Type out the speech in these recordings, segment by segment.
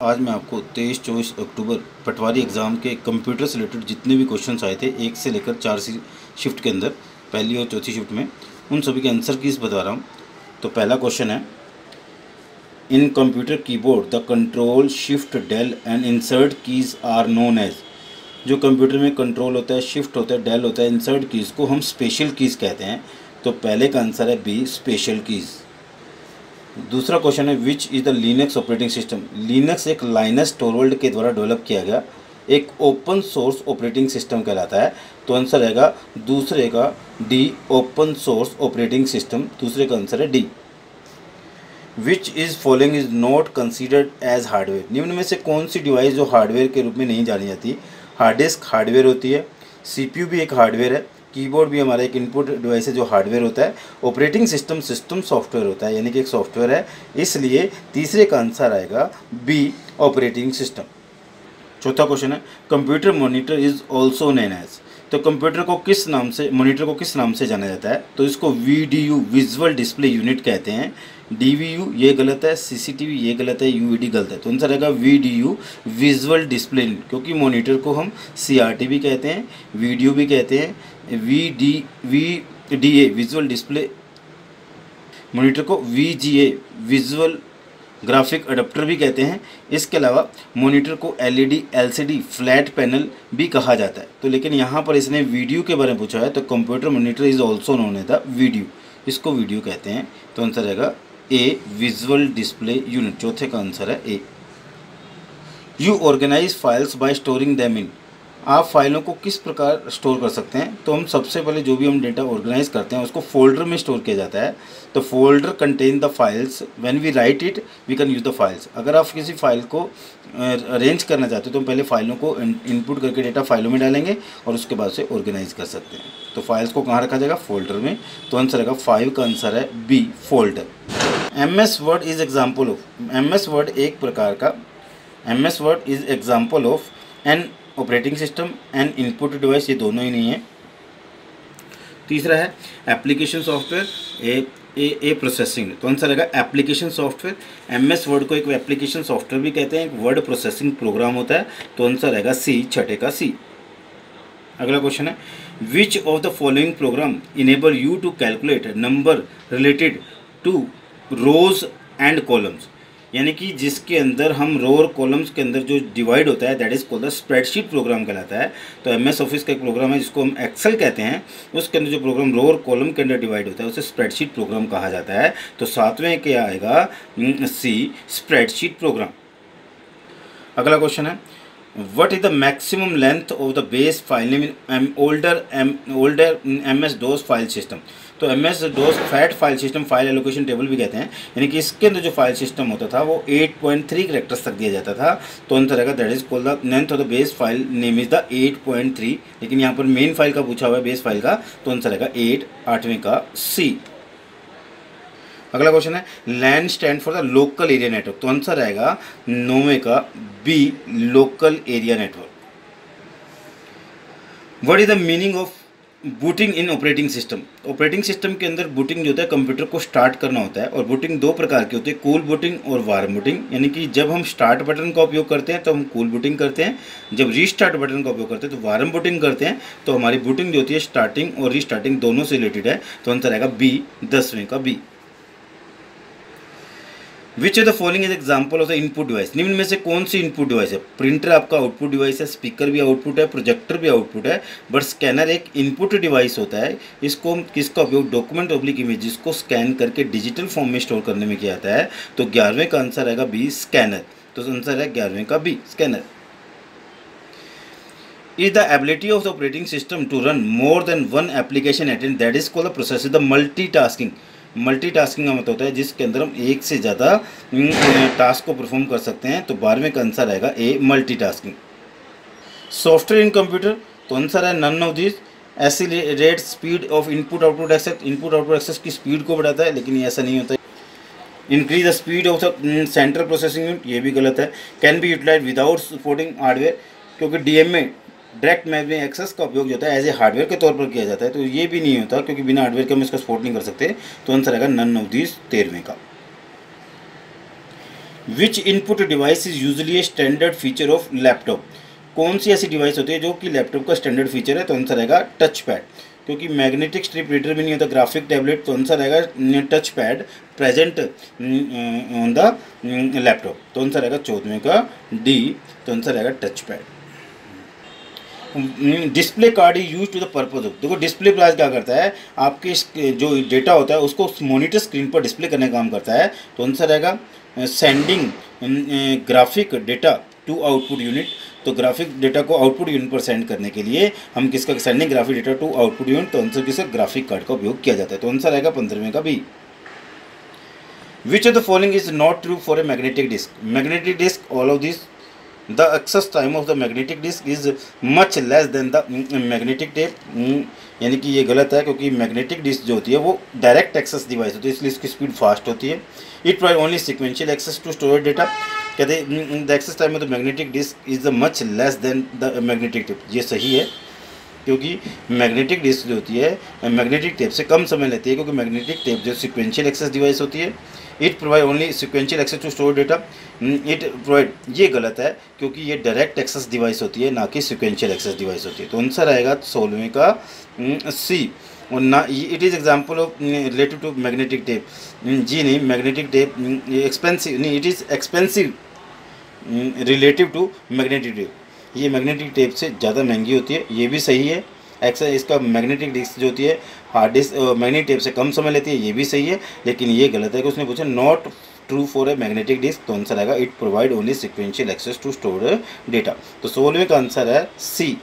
आज मैं आपको 23-24 अक्टूबर पटवारी एग्ज़ाम के कंप्यूटर से रिलेटेड जितने भी क्वेश्चंस आए थे 1 से लेकर 4 शिफ्ट के अंदर, पहली और चौथी शिफ्ट में, उन सभी के आंसर कीज़ बता रहा हूँ। तो पहला क्वेश्चन है, in computer keyboard the control shift del and insert keys are known as. जो कंप्यूटर में कंट्रोल होता है, शिफ्ट होता है, डेल होता है, इंसर्ट कीज़ को हम स्पेशल कीज़ कहते हैं। तो पहले का आंसर है बी, स्पेशल कीज़। दूसरा क्वेश्चन है, which is the Linux operating system. Linux एक लाइनस टोरवल्ड के द्वारा डेवलप किया गया एक ओपन सोर्स ऑपरेटिंग सिस्टम कहलाता है। तो आंसर रहेगा दूसरे का D, open source operating system. दूसरे का आंसर है D. Which is following is not considered as hardware. निम्न में से कौन सी डिवाइस जो हार्डवेयर के रूप में नहीं जानी जाती। हार्ड डिस्क हार्डवेयर होती है, सीपीयू भी एक हार्डवेयर है, कीबोर्ड भी हमारा एक इनपुट डिवाइस है जो हार्डवेयर होता है, ऑपरेटिंग सिस्टम सॉफ्टवेयर होता है, यानी कि एक सॉफ्टवेयर है। इसलिए तीसरे का आंसर आएगा बी, ऑपरेटिंग सिस्टम। चौथा क्वेश्चन है, computer monitor is also known as. तो कंप्यूटर को किस नाम से, मॉनिटर को किस नाम से जाना जाता है। तो इसको वीडीयू, विजुअल डिस्प्ले यूनिट कहते हैं। डीवीयू ये गलत है, सीसीटीवी ये गलत है, यूवीडी गलत है। तो आंसर रहेगा वीडीयू, विजुअल डिस्प्ले यूनिट, क्योंकि मॉनिटर को हम सीआरटी भी कहते हैं, वीडियो भी कहते हैं, वीडीए विजुअल डिस्प्ले मॉनिटर को वीजीए विजुअल ग्राफिक अडेप्टर भी कहते हैं। इसके अलावा मॉनिटर को एलईडी, एलसीडी, फ्लैट पैनल भी कहा जाता है। तो लेकिन यहाँ पर इसने वीडियो के बारे में पूछा है, तो computer monitor is also known as the video, इसको वीडियो कहते हैं। तो आंसर रहेगा ए, विजुअल डिस्प्ले यूनिट। चौथे का आंसर है A. You organise files by storing them in. आप फाइलों को किस प्रकार स्टोर कर सकते हैं। तो हम सबसे पहले जो भी हम डेटा ऑर्गेनाइज करते हैं उसको फोल्डर में स्टोर किया जाता है। तो folder contain the files, when we write it we can use the files. अगर आप किसी फाइल को अरेंज करना चाहते हो तो हम पहले फाइलों को इनपुट करके डेटा फाइलों में डालेंगे और उसके बाद से ऑर्गेनाइज कर सकते हैं। तो फाइल्स को कहाँ रखा जाएगा, फोल्डर में। तो आंसर रहेगा 5 का आंसर है B, folder. MS word is example of. MS word एक प्रकार का, MS word is example of an operating system and input device, ये दोनों ही नहीं है। तीसरा है एप्लीकेशन सॉफ्टवेयर, ए प्रोसेसिंग। तो आंसर रहेगा एप्लीकेशन सॉफ्टवेयर। MS वर्ड को एक एप्लीकेशन सॉफ्टवेयर भी कहते हैं, एक वर्ड प्रोसेसिंग प्रोग्राम होता है। तो आंसर रहेगा सी, छठे का सी। अगला क्वेश्चन है, which of the following program enable you to calculate number related to rows and columns. यानी कि जिसके अंदर हम रो और कॉलम्स के अंदर जो डिवाइड होता है that is called the spreadsheet programme कहलाता है। तो MS ऑफिस का एक प्रोग्राम है जिसको हम एक्सेल कहते हैं, उसके अंदर जो प्रोग्राम रो और कॉलम के अंदर डिवाइड होता है उसे स्प्रेडशीट प्रोग्राम कहा जाता है। तो सातवें क्या आएगा, सी, स्प्रेडशीट प्रोग्राम। अगला क्वेश्चन है, what is the maximum length of the base file name in older MS DOS file system. तो MS DOS fat file system, file allocation table भी कहते हैं, यानी कि इसके अंदर जो फाइल सिस्टम होता था वो 8.3 कैरेक्टर्स तक दिया जाता था। तो आंसर रहेगा that is called the length of the base file name is the 8.3। लेकिन यहाँ पर मेन फाइल का पूछा हुआ है, बेस फाइल का, तो आंसर रहेगा 8, आठवें का सी। अगला क्वेश्चन है, LAN stand for the local area network. तो आंसर रहेगा 9वें का B, local area network. What is the meaning of booting in operating system. Operating system के अंदर बूटिंग जो होता है कंप्यूटर को स्टार्ट करना होता है, और बूटिंग दो प्रकार की होती है, कूल बूटिंग और वार्म बूटिंग। यानी कि जब हम स्टार्ट बटन का उपयोग करते हैं तो हम कूल बूटिंग करते हैं, जब रीस्टार्ट बटन का उपयोग करते हैं तो वार्म बूटिंग करते हैं। तो हमारी बूटिंग जो होती है स्टार्टिंग और रीस्टार्टिंग दोनों से रिलेटेड है। तो आंसर आएगा बी, 10वें का B. Which of the following is example of the input device. निम्न में से कौन सी इनपुट डिवाइस है। प्रिंटर आपका आउटपुट डिवाइस है, स्पीकर भी आउटपुट है, प्रोजेक्टर भी आउटपुट है, बट स्कैनर एक इनपुट डिवाइस होता है। इसको किसका उपयोग डॉक्यूमेंट ऑब्लिक इमेजेस को स्कैन करके डिजिटल फॉर्म में स्टोर करने में किया जाता है। तो 11वें का आंसर आएगा बी, स्कैनर। तो आंसर है 11वें का B, scanner. Is the ability of the operating system to run more than one application at that is called the process the multitasking. Multitasking का मतलब होता है जिसके अंदर हम एक से ज़्यादा टास्क को परफॉर्म कर सकते हैं। तो 12वें का आंसर आएगा A, multitasking. Software in computer, तो आंसर है none of this. Accelerate speed of input output access, input output access की स्पीड को बढ़ाता है, लेकिन ये ऐसा नहीं होता है। Increase the speed of the central processing unit, ये भी गलत है। Can be utilise without supporting hardware, क्योंकि DM में डायरेक्ट मेमोरी एक्सेस का उपयोग जो होता है एज ए हार्डवेयर के तौर पर किया जाता है। तो ये भी नहीं होता, क्योंकि बिना हार्डवेयर के हम इसका सपोर्ट नहीं कर सकते। तो आंसर आएगा नन ऑफ दिस, 13वें का। Which input device is usually a standard feature of laptop. कौन सी ऐसी डिवाइस होती है जो कि लैपटॉप का स्टैंडर्ड फीचर है? तो आंसर आएगा टच पैड, क्योंकि मैग्नेटिक स्ट्रिप रीडर भी नहीं होता, ग्राफिक टैबलेट, तो आंसर आएगा touch pad present on the laptop. तो आंसर आएगा 14वें का डी, तो आंसर आएगा touch pad. Display card is use to the purpose of, देखो डिस्प्ले कार्ड क्या करता है, आपके जो डेटा होता है उसको मॉनिटर स्क्रीन पर डिस्प्ले करने का काम करता है। तो आंसर आएगा sending graphic data to output unit. तो ग्राफिक डेटा को आउटपुट यूनिट पर सेंड करने के लिए हम किसका sending graphic data to output unit, तो आंसर किसका ग्राफिक कार्ड का उपयोग किया जाता है। तो आंसर आएगा 15वें का B. Which of the following is not true for a magnetic disk. Magnetic disk all of this the access time of the magnetic disk is much less than the magnetic tape। यानी कि ये गलत है, क्योंकि magnetic disk जो होती है वो डायरेक्ट एक्सेस डिवाइस होती है, इसलिए इसकी स्पीड फास्ट होती है। It provide only sequential access to storage data. कहते हैं the access time of the magnetic disk is the much less than the magnetic tape. ये सही है, क्योंकि मैग्नेटिक डिस्क जो होती है मैग्नेटिक टेप से कम समय लेती है, क्योंकि मैग्नेटिक टेप जो सिक्वेंशियल एक्सेस डिवाइस होती है। It provide only sequential access to store data. It provide, ये गलत है, क्योंकि ये डायरेक्ट एक्सेस डिवाइस होती है, ना कि सिक्वेंशियल एक्सेस डिवाइस होती है। तो आंसर आएगा 16वें का सी। और ना it is example of related to magnetic tape. जी नहीं, मैग्नेटिक टेप एक्सपेंसिव नहीं, it is expensive relative to magnetic tape. ये मैग्नेटिक टेप से ज़्यादा महंगी होती है, ये भी सही है। इसका मैग्नेटिक डिस्क जो होती है हार्ड डिस्क मैग्नेटिक टेप से कम समय लेती है, ये भी सही है। लेकिन ये गलत है कि उसने पूछा not true for a magnetic disk. तो आंसर आएगा it provide only sequential access to store data. तो 16वें का आंसर है सी।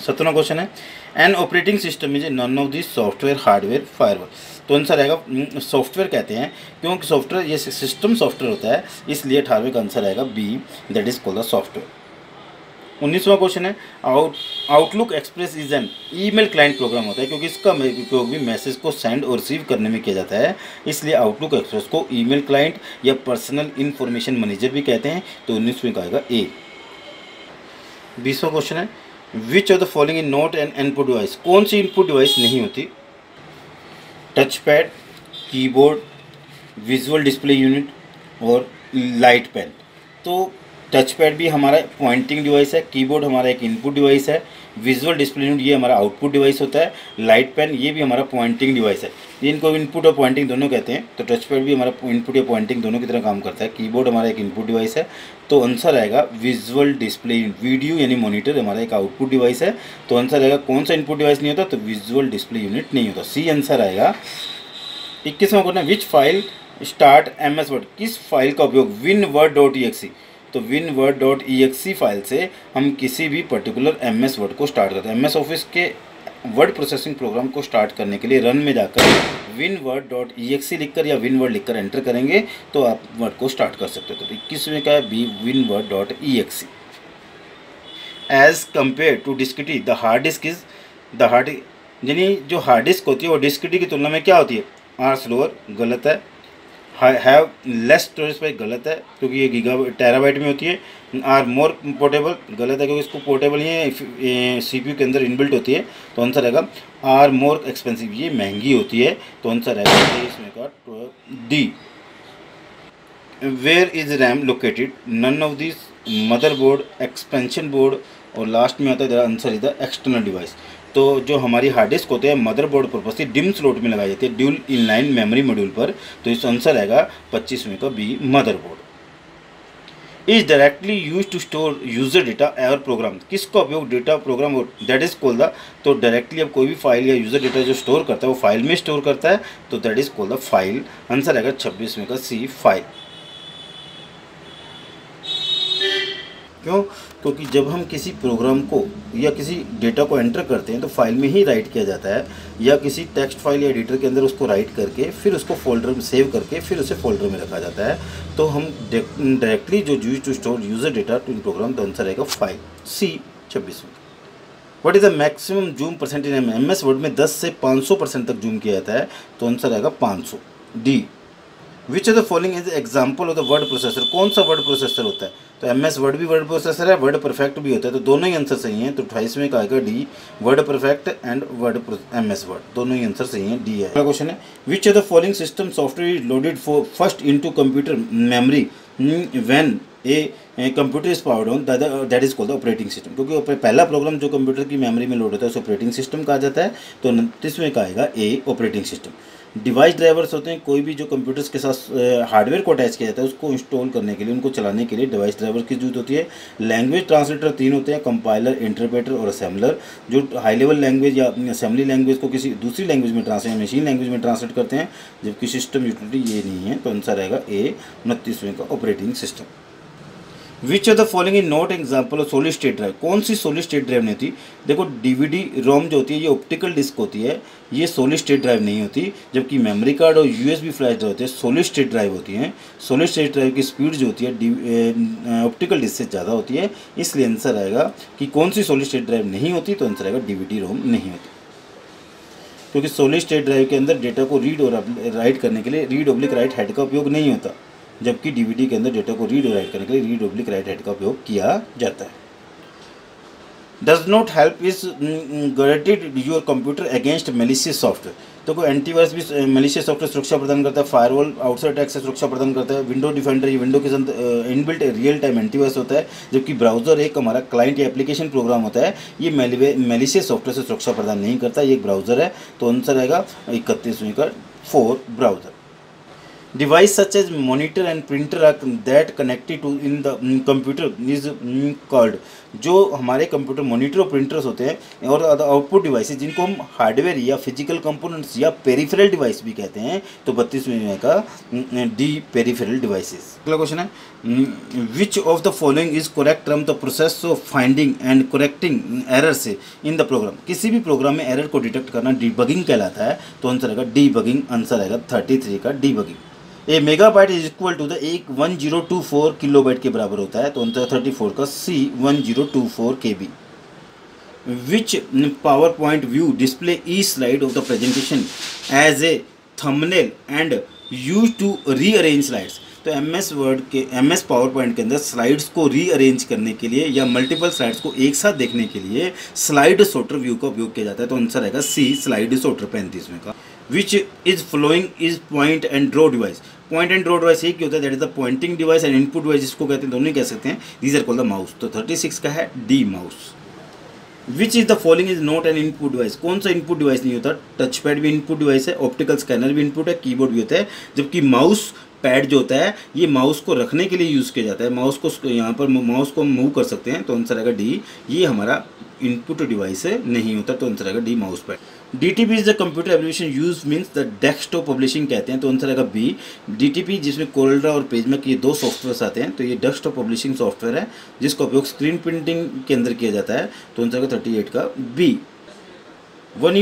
17वां क्वेश्चन है an operating system is none of this software hardware firewall. तो आंसर आएगा सॉफ्टवेयर कहते हैं, क्योंकि सॉफ्टवेयर ये सिस्टम सॉफ्टवेयर होता है, इसलिए 18वें का आंसर आएगा B, that is called the software. 19वां क्वेश्चन है Outlook Express is an email client program होता है, क्योंकि इसका उपयोग भी मैसेज को सेंड और रिसीव करने में किया जाता है, इसलिए आउटलुक एक्सप्रेस को ईमेल क्लाइंट या पर्सनल इंफॉर्मेशन मैनेजर भी कहते हैं। तो 19वें का आएगा ए। 20वां क्वेश्चन है which of the following is not an input device. कौन सी इनपुट डिवाइस नहीं होती? Touch pad, keyboard, visual display unit और लाइट पेन। तो टच पैड भी हमारा पॉइंटिंग डिवाइस है, कीबोर्ड हमारा एक इनपुट डिवाइस है, विजुअल डिस्प्ले यूनिट ये हमारा आउटपुट डिवाइस होता है, लाइट पेन ये भी हमारा पॉइंटिंग डिवाइस है। इनको इनपुट और पॉइंटिंग दोनों कहते हैं। तो टच पैड भी हमारा इनपुट या पॉइंटिंग दोनों की तरह काम करता है। कीबोर्ड हमारा एक इनपुट डिवाइस है। तो आंसर आएगा विजुअल डिस्प्ले यूनिट। वीडियो यानी मॉनिटर हमारा एक आउटपुट डिवाइस है। तो आंसर आएगा कौन सा इनपुट डिवाइस नहीं होता? तो विजुअल डिस्प्ले यूनिट नहीं होता, सी आंसर आएगा। 21वां question which file start MS Word. किस फाइल का उपयोग winword.exe। तो winword.exe फाइल से हम किसी भी पर्टिकुलर MS वर्ड को स्टार्ट करते हैं। MS ऑफिस के वर्ड प्रोसेसिंग प्रोग्राम को स्टार्ट करने के लिए रन में जाकर winword.exe लिखकर या winword लिखकर एंटर करेंगे तो आप वर्ड को स्टार्ट कर सकते हो। तो 21वें का है B, winword.exe। As compare to diskette the hard disk is the hard, यानी जो हार्ड डिस्क होती है वो डिस्कटी की तुलना में क्या होती है? आर स्लोअर, गलत है। हैव लेस स्टोरेज स्पेस, गलत है, क्योंकि ये गीगा टेराबाइट में होती है। आर मोर पोर्टेबल, गलत है, क्योंकि इसको पोर्टेबल ये CPU के अंदर इनबिल्ट होती है। तो आंसर आएगा आर मोर एक्सपेंसिव, ये महंगी होती है। तो आंसर आएगा इसमें का D. Where is RAM located? None of this, motherboard, expansion board और लास्ट में आता है answer is the external device. तो जो हमारी हार्ड डिस्क होते हैं मदरबोर्ड पर्पज से डिम स्लॉट में लगाई जाती है, ड्यूल इनलाइन मेमोरी मॉड्यूल पर। तो इस आंसर आएगा 25वें का B, motherboard. Is directly use to store user data और प्रोग्राम। किसका उपयोग डेटा प्रोग्राम और दैट इज कॉल्ड द, तो डायरेक्टली अब कोई भी फाइल या यूजर डेटा जो स्टोर करता है वो फाइल में स्टोर करता है, तो that is called the file. Answer आएगा 26वें का सी, फाइल। क्यों? क्योंकि जब हम किसी प्रोग्राम को या किसी डेटा को एंटर करते हैं तो फाइल में ही राइट किया जाता है, या किसी टेक्स्ट फाइल या एडिटर के अंदर उसको राइट करके फिर उसको फोल्डर में सेव करके फिर उसे फोल्डर में रखा जाता है। तो हम डायरेक्टली जो use to store user data to in program, तो आंसर आएगा फाइल, सी 26 में। What is the maximum zoom percent in MS word में 10 से 500% तक जूम किया जाता है। तो आंसर आएगा 500, D. Which of the following is example of the word processor, कौन सा वर्ड प्रोसेसर होता है? तो MS वर्ड भी वर्ड प्रोसेसर है, वर्ड परफेक्ट भी होता है, तो दोनों ही आंसर सही हैं। तो 28वें का आएगा D, word perfect and word MS word, दोनों ही आंसर सही हैं, डी है। अगला क्वेश्चन है which of the following system software is loaded for first into computer memory when a computer is powered on, that is called the operating system. क्योंकि पहला programme जो computer की मेमोरी में लोड होता है उसे ऑपरेटिंग सिस्टम कहा जाता है। तो 29वें का आएगा ए, ऑपरेटिंग सिस्टम। डिवाइस ड्राइवर्स होते हैं, कोई भी जो कंप्यूटर्स के साथ हार्डवेयर को अटैच किया जाता है उसको इंस्टॉल करने के लिए, उनको चलाने के लिए डिवाइस ड्राइवर की जरूरत होती है। लैंग्वेज ट्रांसलेटर 3 होते हैं, कंपाइलर, इंटरप्रेटर और असेंबलर। जो हाई लेवल लैंग्वेज या असेंबली लैंग्वेज को किसी दूसरी लैंग्वेज में ट्रांसलेट, मशीन लैंग्वेज में ट्रांसलेट करते हैं, जबकि सिस्टम यूटिलिटी ये नहीं है। तो आंसर रहेगा ए, 29वें का operating system. Which of the following is not example of solid state drive, कौन सी सॉलिड स्टेट ड्राइव नहीं होती? देखो DVD रोम जो होती है ये ऑप्टिकल डिस्क होती है, ये सॉलिड स्टेट ड्राइव नहीं होती। जबकि मेमोरी कार्ड और USB फ्लैश ड्राइव होते हैं, सॉलिड स्टेट ड्राइव होती हैं। सॉलिड स्टेट ड्राइव की स्पीड जो होती है ऑप्टिकल डिस्क से ज़्यादा होती है, इसलिए आंसर आएगा कि कौन सी सॉलिड स्टेट ड्राइव नहीं होती, तो आंसर आएगा DVD रोम नहीं होती। क्योंकि सॉलिड स्टेट ड्राइव के अंदर डेटा को रीड और राइट करने के लिए रीड/राइट हेड का उपयोग नहीं होता, जबकि DVD के अंदर डेटा को रीड और राइट करने के लिए रीड/राइट हेड का उपयोग किया जाता है। Does not help is guaranteed your computer against malicious software, तो कोई एंटीवायरस भी मैलिशियस सॉफ्टवेयर सुरक्षा प्रदान करता है। फायरवॉल आउटसाइड अटैक से सुरक्षा प्रदान करता है। विंडो डिफेंडर ये विंडो के साथ इनबिल्ट रियल टाइम एंटीवायरस होता है, जबकि ब्राउजर एक हमारा क्लाइंट या एप्लीकेशन प्रोग्राम होता है, ये मैलिशियस सॉफ्टवेयर से सुरक्षा प्रदान नहीं करता, ये एक ब्राउजर है। तो आंसर आएगा 31वें का 4, browser. Device such as monitor and printer are that connected to in the computer is called, जो हमारे कंप्यूटर मॉनिटर और प्रिंटर्स होते हैं और आउटपुट डिवाइसेस जिनको हम हार्डवेयर या फिजिकल कंपोनेंट्स या पेरिफेरल डिवाइस भी कहते हैं, तो 32वें का डी, पेरिफेरल डिवाइसेस। अगला क्वेश्चन है which of the following is correct term the process of finding and correcting errors in the program, किसी भी प्रोग्राम में एरर को डिटेक्ट करना डीबगिंग कहलाता है। तो आंसर आएगा डीबगिंग, आंसर आएगा 33 का debugging. A megabyte is equal to the एक 1024 किलोबाइट के बराबर होता है, तो आंसर 34 का C, 1024 KB। Which PowerPoint view display each slide of the presentation as a thumbnail and use to rearrange slides, तो MS पावर पॉइंट के अंदर स्लाइड्स को रीअरेंज करने के लिए या मल्टीपल स्लाइड्स को एक साथ देखने के लिए स्लाइड सॉर्टर व्यू का उपयोग किया जाता है। तो आंसर आएगा सी, स्लाइड सॉर्टर, 35वें का। Which is flowing is point and draw device, point and draw device एक ही होता है, that is the pointing device and input device जिसको कहते हैं, दोनों ही कह सकते हैं। These are called the mouse, तो 36 का है D, mouse. Which is the following is not an input device, कौन सा इनपुट डिवाइस नहीं होता? टच पैड भी इनपुट डिवाइस है, ऑप्टिकल स्कैनर भी इनपुट है, कीबोर्ड भी होता है, जबकि माउस पैड जो होता है ये माउस को रखने के लिए यूज़ किया जाता है। माउस को यहाँ पर माउस को मूव कर सकते हैं, तो आंसर आएगा डी, ये हमारा इनपुट डिवाइस नहीं होता, तो आंसर आएगा D, mouse pad. DTP is the computer application use means the desktop publishing कहते हैं, तो आंसर आएगा बी, DTP, जिसमें कोरल्ड्रा और पेजमेक ये 2 सॉफ्टवेयर आते हैं। तो ये डेस्कटॉप पब्लिशिंग सॉफ्टवेयर है जिसका उपयोग स्क्रीन प्रिंटिंग के अंदर किया जाता है, तो आंसर आएगा 38 का B. One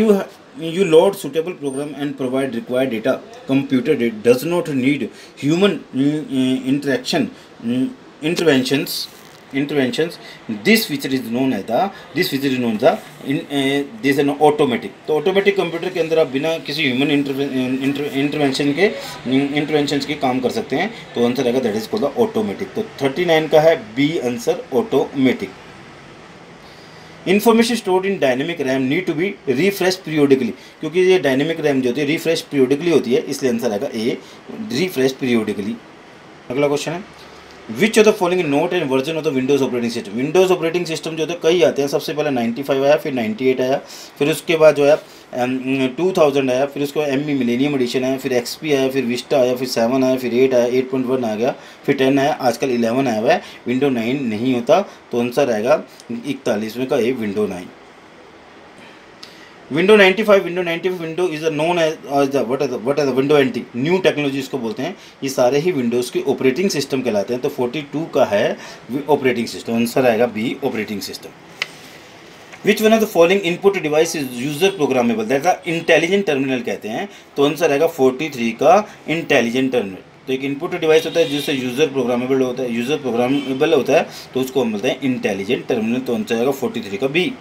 you load suitable program and provide required data, computer does not need human interventions. This feature is known as automatic, तो ऑटोमेटिक कंप्यूटर के अंदर आप बिना किसी ह्यूमन इंटरवेंशन के काम कर सकते हैं, तो आंसर आएगा that is called the automatic. तो 39 का है B, answer automatic. Information stored in dynamic RAM need to be refresh periodically, क्योंकि ये डायनेमिक रैम जो होती है रिफ्रेश पीरियोडिकली होती है, इसलिए आंसर आएगा ए, रिफ्रेश पीरियोडिकली। अगला क्वेश्चन है which of the following note and version of the Windows operating system, Windows operating system जो होते हैं कई आते हैं, सबसे पहले 95 आया, फिर 98 आया, फिर उसके बाद जो है 2000 आया, फिर उसके बाद ME मिलेनियम एडिशन आया, फिर XP आया, फिर विस्टा आया, फिर 7 आया, फिर 8 आया, 8.1 आ गया, फिर 10 आया, आजकल 11 आया हुआ है। विंडो 9 नहीं होता, तो आंसर आएगा 41वें का A, window 9। Window 95 window is known as what is the window NT, new technology इसको बोलते हैं। ये सारे ही विंडोज़ के ऑपरेटिंग सिस्टम कहलाते हैं, तो 42 का है ऑपरेटिंग सिस्टम, आंसर आएगा B, operating system. Which one of the following input device is user programmable, that the intelligent terminal कहते हैं, तो आंसर आएगा 43 का इंटेलिजेंट टर्मिनल। तो एक इनपुट डिवाइस होता है जिससे यूजर प्रोग्रामेबल होता है, तो उसको हम बोलते हैं इंटेलिजेंट टर्मिनल, तो आंसर आएगा 43 का B.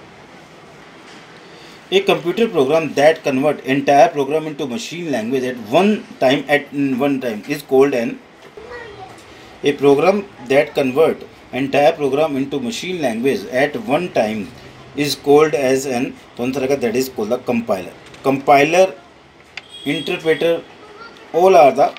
A computer program that convert entire program into machine language at one time is called an a program that convert entire program into machine language at one time is called as an that is called the compiler. Compiler, interpreter, all are the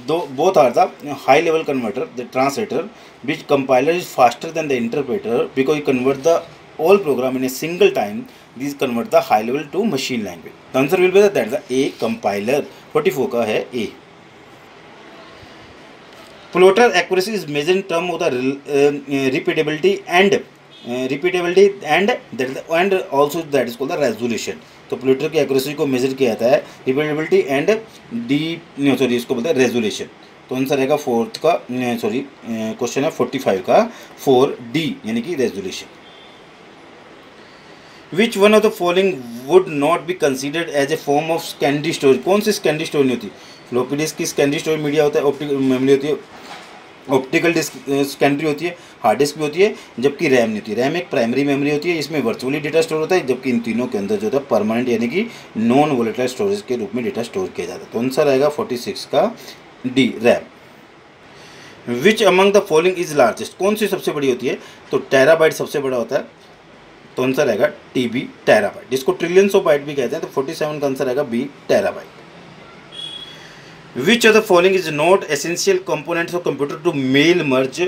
both are the high level converter, the translator, which compiler is faster than the interpreter because you convert the all program in a single time. These convert the high level to machine language. The answer will be that is the A, compiler. 44 का है A. Plotter accuracy is measured in terms of the repeatability and also that is called the resolution. तो plotter की accuracy को major किया जाता है repeatability and इसको बोलते हैं रेजोल्यूशन. तो आंसर रहेगा फोर्थ का क्वेश्चन है 45 का 4D यानी कि resolution. Which one of the following would not be considered as a form of secondary storage. कौन सी सेकेंडरी स्टोरेज नहीं होती? फ्लॉपी डिस्क की सेकेंडरी स्टोरेज मीडिया होता है, ऑप्टिकल मेमोरी होती है, ऑप्टिकल डिस्क सेकेंडरी होती है, हार्ड डिस्क भी होती है, जबकि रैम नहीं होती. रैम एक प्राइमरी मेमोरी होती है, इसमें वर्चुअली डेटा स्टोर होता है, जबकि इन तीनों के अंदर जो होता है परमानेंट यानी कि नॉन वोलेटाइल स्टोरेज के रूप में डेटा स्टोर किया जाता है. तो आंसर आएगा 46 का D, RAM. Which among the following is largest. कौन सी सबसे बड़ी होती है? तो टेराबाइट सबसे बड़ा होता है. तो आंसर आएगा टीबी, टेराबाइट, जिसको ट्रिलियंस ऑफ बाइट भी कहते हैं. तो 47 का आंसर आएगा B, terabyte. Which of the following is not essential components of computer to mail merge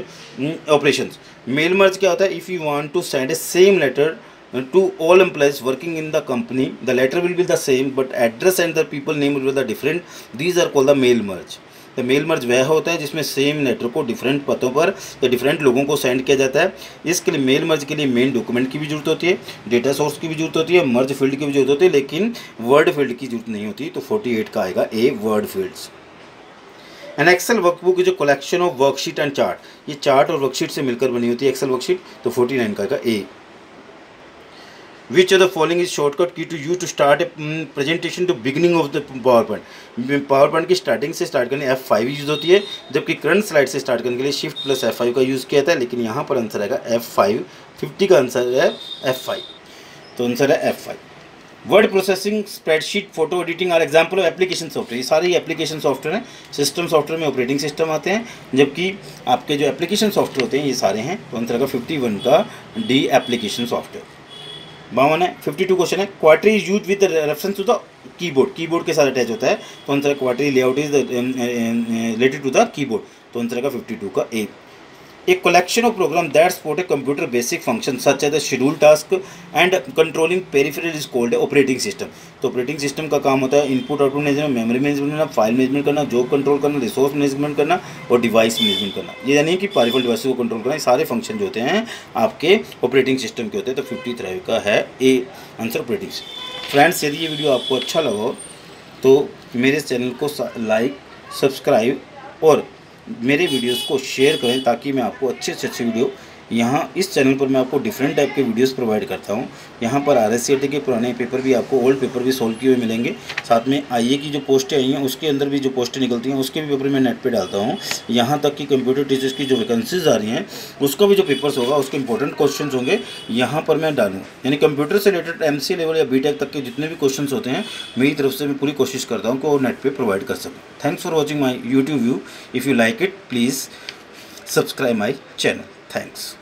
operations? Mail merge क्या होता है? If you want to send a same letter to all employees working in the company, the letter will be the same, but address and the people name will be the different. These are called the mail merge. The mail merge वह होता है जिसमें same letter को different पतों पर या different लोगों को सेंड किया जाता है. इसके लिए मेल मर्ज के लिए मेन डॉक्यूमेंट की भी जरूरत होती है, डेटा सोर्स की भी जरूरत होती है, मर्ज फील्ड की भी जरूरत होती है, लेकिन वर्ड फील्ड की जरूरत नहीं होती. तो 48 का आएगा A, word fields. An Excel workbook जो collection of worksheet and chart, ये चार्ट और वर्कशीट से मिलकर बनी होती है एक्सेल वर्कशीट. तो 49 का आएगा A. Which of the following is shortcut key to use to start a presentation to beginning of the PowerPoint. PowerPoint की स्टार्टिंग से स्टार्ट करने F5 यूज होती है, जबकि करंट स्लाइड से स्टार्ट करने के लिए शिफ्ट प्लस F5 का यूज़ किया जाता है. लेकिन यहाँ पर आंसर आएगा F5. 50 का आंसर है F5. तो आंसर है F5. Word processing, spreadsheet, photo editing are example of application software. ये सारे ही एप्लीकेशन सॉफ्टवेयर हैं. सिस्टम सॉफ्टवेयर में ऑपरेटिंग सिस्टम आते हैं, जबकि आपके जो एप्लीकेशन सॉफ्टवेयर होते हैं ये सारे हैं. तो आंसर का 51 का डी, एप्लीकेशन सॉफ्टवेयर. 52 है. 52 क्वेश्चन है. क्वार्टरी is use with reference to the keyboard. Keyboard के साथ अटैच होता है. तो आंसर क्वार्टरी layout is related to the keyboard. तो आंसर का 52 का A. A collection of program that support a computer basic function such as the schedule task and controlling peripheral is called operating system. तो operating system का काम होता है input output management, memory management करना, file management करना, job control करना, resource management करना और डिवाइस मैनेजमेंट करना. ये यानी कि पेरिफेरल डिवाइस को कंट्रोल करना. ये सारे फंक्शन जो होते हैं आपके ऑपरेटिंग सिस्टम के होते हैं. तो 53 का है ए, आंसर ऑपरेटिंग सिस्टम. फ्रेंड्स, यदि ये वीडियो आपको अच्छा लगा तो मेरे चैनल को लाइक, सब्सक्राइब और मेरे वीडियोस को शेयर करें, ताकि मैं आपको अच्छे से अच्छे वीडियो यहाँ इस चैनल पर मैं आपको डिफरेंट टाइप के वीडियोस प्रोवाइड करता हूँ. यहाँ पर RSCT के पुराने पेपर भी आपको, ओल्ड पेपर भी सोल्व किए हुए मिलेंगे. साथ में IA की जो पोस्टें आई हैं उसके अंदर भी जो पोस्टें निकलती हैं उसके भी पेपर मैं नेट पे डालता हूँ. यहाँ तक कि कंप्यूटर टीचर्स की जो वैकेंसीज आ रही हैं उसका भी जो पेपर्स होगा, उसके इंपॉर्टेंट क्वेश्चन होंगे यहाँ पर मैं डालूँ. यानी कंप्यूटर से रिलेटेड MCA लेवल या BTech तक के जितने भी क्वेश्चन होते हैं मेरी तरफ से मैं पूरी कोशिश करता हूँ कि वो नेट पर प्रोवाइड कर सकूँ. Thanks for watching my YouTube view. If you like it, please subscribe my channel. Thanks.